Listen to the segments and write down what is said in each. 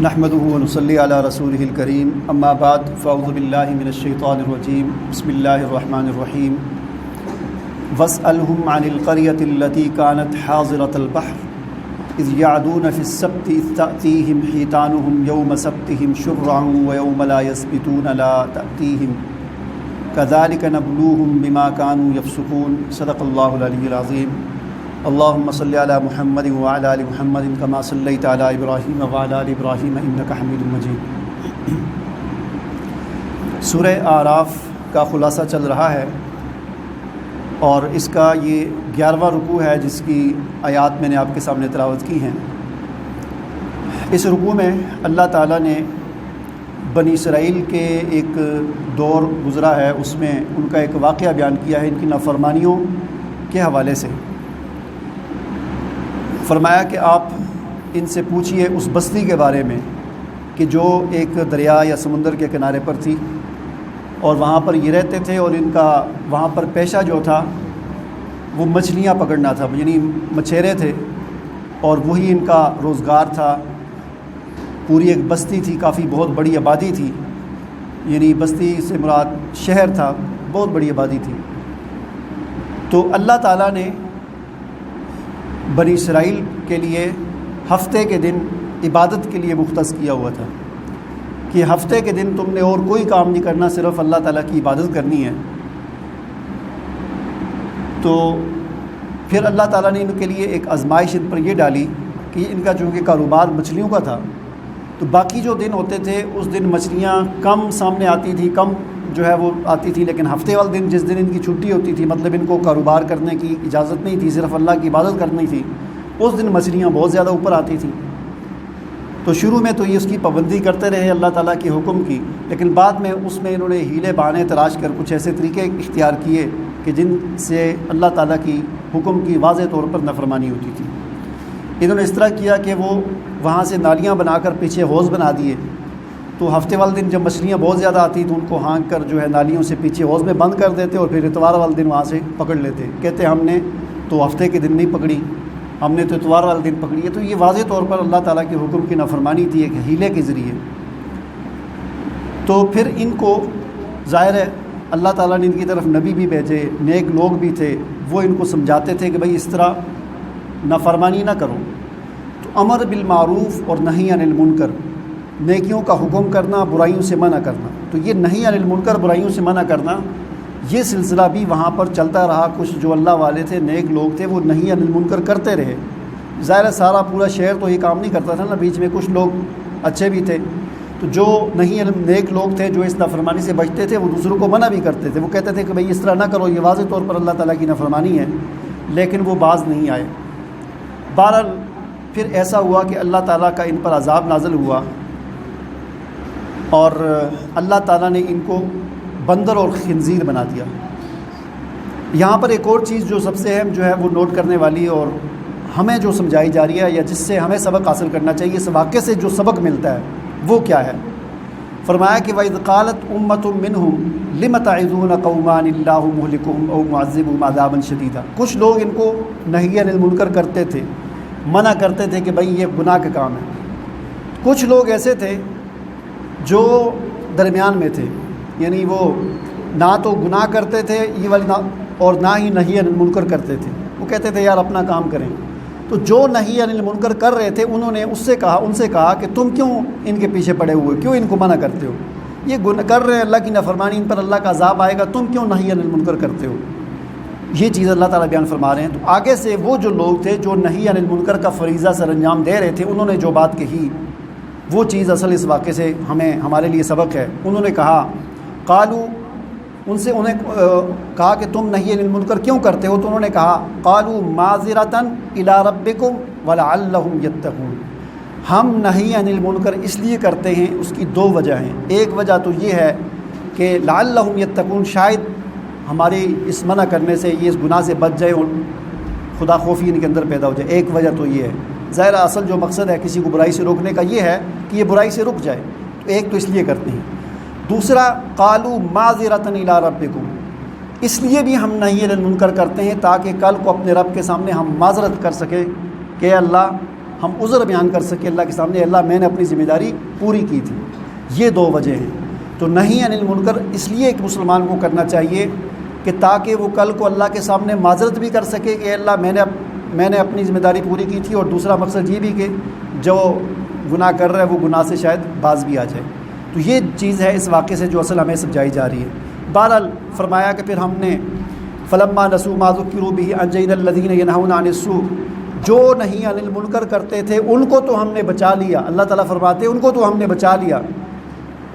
نحمده ونصلي على رسوله الكريم اما بعد فاعوذ بالله من الشيطان الرجيم بسم الله الرحمن الرحيم واسألهم عن القرية التي كانت حاضرة البحر إذ يعدون في السبت إذ تأتيهم حيتانهم يوم سبتهم شرعا ويوم لا يسبتون لا تأتيهم كذلك نبلوهم بما كانوا يفسقون صدق الله العلي العظيم اللهم صل على محمد وعلى آل محمد كما صليت على إبراهيم وعلى آل إبراهيم إنك حميد مجيد۔ سورہ اعراف کا خلاصہ چل رہا ہے اور اس کا یہ 11واں رکوع ہے جس کی آیات میں نے آپ کے سامنے تلاوت کی ہیں۔ اس رکوع میں اللہ تعالیٰ نے بنی اسرائیل کے ایک دور گزرا ہے، اس میں ان کا ایک واقعہ بیان کیا ہے، ان کی نافرمانیوں کے حوالے سے۔ فرمایا کہ آپ ان سے پوچھئے اس بستی کے بارے میں کہ جو ایک دریا یا سمندر کے کنارے پر تھی اور وہاں پر یہ رہتے تھے، اور ان کا وہاں پر پیشہ جو تھا وہ مچھلیاں پکڑنا تھا، یعنی مچھیرے تھے اور وہی ان کا روزگار تھا۔ پوری ایک بستی تھی، کافی بہت بڑی آبادی تھی، یعنی بستی سے مراد شہر تھا، بہت بڑی آبادی تھی۔ تو اللہ تعالیٰ نے بنی اسرائیل کے لیے ہفتے کے دن عبادت کے لیے مختص کیا ہوا تھا کہ ہفتے کے دن تم نے اور کوئی کام نہیں کرنا، صرف اللہ تعالیٰ کی عبادت کرنی ہے۔ تو پھر اللہ تعالیٰ نے ان کے لیے ایک آزمائش ان پر یہ ڈالی کہ ان کا چونکہ کاروبار مچھلیوں کا تھا، تو باقی جو دن ہوتے تھے اس دن مچھلیاں کم سامنے آتی تھی، کم جو ہے وہ آتی تھی، لیکن ہفتے والے دن جس دن ان کی چھٹی ہوتی تھی، مطلب ان کو کاروبار کرنے کی اجازت نہیں تھی، صرف اللہ کی عبادت کرنی تھی، اس دن مچھلیاں بہت زیادہ اوپر آتی تھیں۔ تو شروع میں تو یہ اس کی پابندی کرتے رہے اللہ تعالیٰ کے حکم کی، لیکن بعد میں اس میں انہوں نے ہیلے بہانے تلاش کر کچھ ایسے طریقے اختیار کیے کہ جن سے اللہ تعالیٰ کی حکم کی واضح طور پر نافرمانی ہوتی تھی۔ انہوں نے اس طرح کیا کہ وہ وہاں سے نالیاں بنا کر پیچھے حوض بنا دیے، تو ہفتے والے دن جب مچھلیاں بہت زیادہ آتی تو ان کو ہانک کر جو ہے نالیوں سے پیچھے حوض میں بند کر دیتے اور پھر اتوار والے دن وہاں سے پکڑ لیتے۔ کہتے ہم نے تو ہفتے کے دن نہیں پکڑی، ہم نے تو اتوار والے دن پکڑی ہے۔ تو یہ واضح طور پر اللہ تعالیٰ کے حکم کی نافرمانی تھی ایک ہیلے کے ذریعے۔ تو پھر ان کو ظاہر ہے اللہ تعالیٰ نے ان کی طرف نبی بھی بھیجے، نیک لوگ بھی تھے، وہ ان کو سمجھاتے تھے کہ بھائی اس طرح نافرمانی نہ کرو۔ تو امر بالمعروف اور نہی عن المنکر، نیکیوں کا حکم کرنا، برائیوں سے منع کرنا۔ تو یہ نہی عن المنکر، برائیوں سے منع کرنا، یہ سلسلہ بھی وہاں پر چلتا رہا۔ کچھ جو اللہ والے تھے، نیک لوگ تھے، وہ نہی عن المنکر کرتے رہے۔ ظاہر سارا پورا شہر تو یہ کام نہیں کرتا تھا نا، بیچ میں کچھ لوگ اچھے بھی تھے، تو جو نیک لوگ تھے جو اس نافرمانی سے بچتے تھے وہ دوسروں کو منع بھی کرتے تھے۔ وہ کہتے تھے کہ بھئی اس طرح نہ کرو، یہ واضح طور پر اللہ تعالیٰ کی نافرمانی ہے، لیکن وہ باز نہیں آئے۔ بہرحال پھر ایسا ہوا کہ اللہ تعالیٰ کا ان پر عذاب نازل ہوا، اور اللہ تعالیٰ نے ان کو بندر اور خنزیر بنا دیا۔ یہاں پر ایک اور چیز جو سب سے اہم جو ہے وہ نوٹ کرنے والی اور ہمیں جو سمجھائی جا رہی ہے یا جس سے ہمیں سبق حاصل کرنا چاہیے، اس واقعے سے جو سبق ملتا ہے وہ کیا ہے؟ فرمایا کہ وَإِذْ قَالَتْ أُمَّةٌ مِّنْهُمْ لِمَ تَعِظُونَ قَوْمًا اللَّهُ مُهْلِكُهُمْ أَوْ مُعَذِّبُهُمْ عَذَابًا شَدِيدًا۔ کچھ لوگ ان کو نہی عن المنکر کرتے تھے، منع کرتے تھے کہ بھئی یہ گناہ کا کام ہے۔ کچھ لوگ ایسے تھے جو درمیان میں تھے، یعنی وہ نہ تو گناہ کرتے تھے یہ والی اور نہ ہی نہی عن المنکر کرتے تھے۔ وہ کہتے تھے یار اپنا کام کریں۔ تو جو نہی عن المنکر کر رہے تھے انہوں نے ان سے کہا کہ تم کیوں ان کے پیچھے پڑے ہوئے، کیوں ان کو منع کرتے ہو؟ یہ کر رہے ہیں اللہ کی نافرمانی، ان پر اللہ کا عذاب آئے گا، تم کیوں نہی عن المنکر کرتے ہو؟ یہ چیز اللہ تعالیٰ بیان فرما رہے ہیں۔ تو آگے سے وہ جو لوگ تھے جو نہی عن المنکر کا فریضہ سر انجام دے رہے تھے، انہوں نے جو بات کہی وہ چیز اصل اس واقعے سے ہمارے لیے سبق ہے۔ انہوں نے کہا قالو، انہیں کہا کہ تم نہی عن المنکر کیوں کرتے ہو؟ تو انہوں نے کہا قالو معذرۃ الی ربکم ولعلہم یتقون، ہم نہی عن المنکر اس لیے کرتے ہیں، اس کی دو وجہ ہیں۔ ایک وجہ تو یہ ہے کہ لعلہم یتقون، شاید ہمارے اس منع کرنے سے یہ اس گناہ سے بچ جائے اور خدا خوفی ان کے اندر پیدا ہو جائے۔ ایک وجہ تو یہ ہے۔ ظاہر اصل جو مقصد ہے کسی کو برائی سے روکنے کا یہ ہے کہ یہ برائی سے رک جائے، تو ایک تو اس لیے کرتے ہیں۔ دوسرا قالو معذرۃ الی ربکم، اس لیے بھی ہم نہی عن المنکر کرتے ہیں تاکہ کل کو اپنے رب کے سامنے ہم معذرت کر سکیں کہ اللہ ہم عذر بیان کر سکیں اللہ کے سامنے، اللہ میں نے اپنی ذمہ داری پوری کی تھی۔ یہ دو وجہ ہیں۔ تو نہی عن المنکر اس لیے ایک مسلمان کو کرنا چاہیے کہ تاکہ وہ کل کو اللہ کے سامنے معذرت بھی کر سکے کہ اللہ میں نے اپنی ذمہ داری پوری کی تھی، اور دوسرا مقصد یہ بھی کہ جو گناہ کر رہا ہے وہ گناہ سے شاید باز بھی آ جائے۔ تو یہ چیز ہے اس واقعے سے جو اصل ہمیں سمجھائی جا رہی ہے۔ بہرحال فرمایا کہ پھر ہم نے فلما نسوا ما ذکروا به انجینا الذین ینہون عن السوء، جو نہی عن المنکر کرتے تھے ان کو تو ہم نے بچا لیا، اللہ تعالیٰ فرماتے ہیں ان کو تو ہم نے بچا لیا،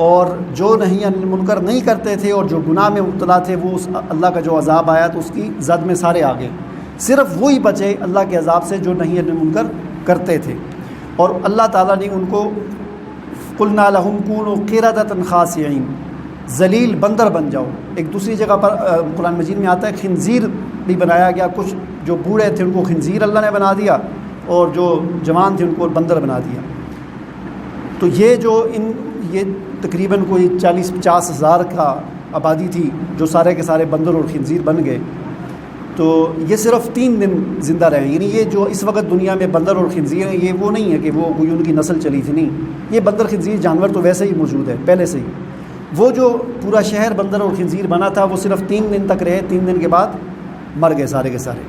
اور جو نہی عن المنکر نہیں کرتے تھے اور جو گناہ میں مبتلا تھے وہ اللہ کا جو عذاب آیا تو اس کی زد میں سارے آ گئے، صرف وہی بچے اللہ کے عذاب سے جو نہی عن المنکر کرتے تھے۔ اور اللہ تعالیٰ نے ان کو قلنا لہم کونوا قردۃ خاسئین، ذلیل بندر بن جاؤ۔ ایک دوسری جگہ پر قرآن مجید میں آتا ہے خنزیر بھی بنایا گیا، کچھ جو بوڑھے تھے ان کو خنزیر اللہ نے بنا دیا، اور جو جوان تھے ان کو بندر بنا دیا۔ تو یہ تقریباً کوئی 40-50 ہزار کا آبادی تھی جو سارے کے سارے بندر اور خنزیر بن گئے۔ تو یہ صرف 3 دن زندہ رہے، یعنی یہ جو اس وقت دنیا میں بندر اور خنزیر ہیں یہ وہ نہیں ہے کہ وہ کوئی ان کی نسل چلی تھی، نہیں، یہ بندر خنزیر جانور تو ویسے ہی موجود ہے پہلے سے ہی۔ وہ جو پورا شہر بندر اور خنزیر بنا تھا وہ صرف 3 دن تک رہے، 3 دن کے بعد مر گئے سارے کے سارے۔